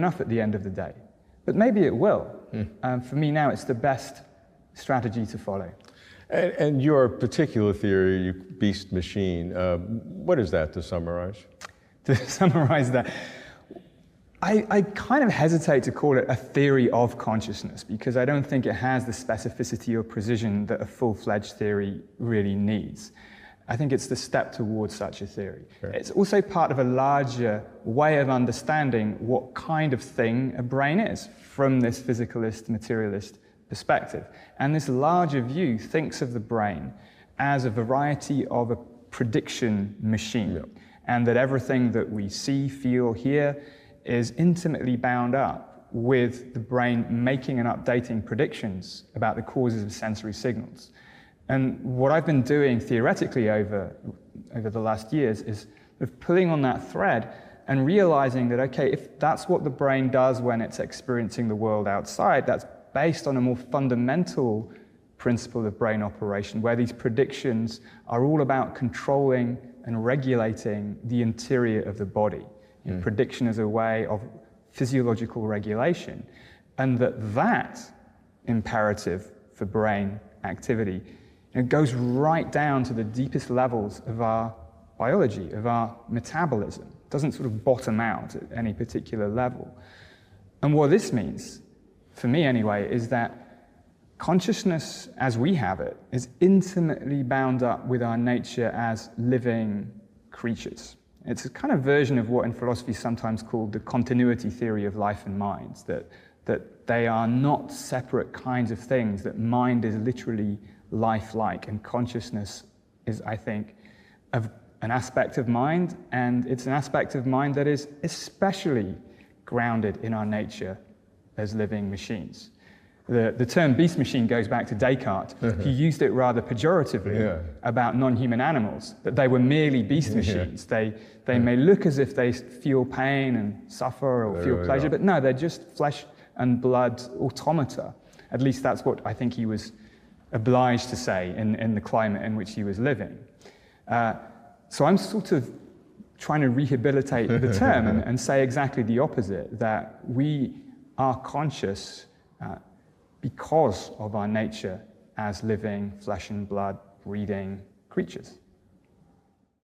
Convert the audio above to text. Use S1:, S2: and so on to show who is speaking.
S1: enough at the end of the day. But maybe it will. For me now, it's the best strategy to follow.
S2: And your particular theory, beast machine, what is that, to summarize?
S1: To summarize that, I kind of hesitate to call it a theory of consciousness, because I don't think it has the specificity or precision that a full-fledged theory really needs. I think it's the step towards such a theory. Sure. It's also part of a larger way of understanding what kind of thing a brain is from this physicalist, materialist perspective. And this larger view thinks of the brain as a variety of a prediction machine, and that everything that we see, feel, hear is intimately bound up with the brain making and updating predictions about the causes of sensory signals. And what I've been doing theoretically over the last years is pulling on that thread and realizing that, okay, if that's what the brain does when it's experiencing the world outside, that's based on a more fundamental principle of brain operation, where these predictions are all about controlling and regulating the interior of the body. Prediction is a way of physiological regulation, and that imperative for brain activity goes right down to the deepest levels of our biology, of our metabolism. It doesn't sort of bottom out at any particular level. And what this means, for me anyway, is that consciousness as we have it is intimately bound up with our nature as living creatures. It's a kind of version of what in philosophy is sometimes called the continuity theory of life and mind, that they are not separate kinds of things, that mind is literally lifelike, and consciousness is, I think, an aspect of mind, and it's an aspect of mind that is especially grounded in our nature as living machines. The term beast machine goes back to Descartes. He used it rather pejoratively about non-human animals, that they were merely beast machines. They may look as if they feel pain and suffer or feel pleasure, but no, they're just flesh and blood automata. At least that's what I think he was obliged to say in the climate in which he was living. So I'm sort of trying to rehabilitate the term and say exactly the opposite, that we are conscious because of our nature as living, flesh and blood, breathing creatures.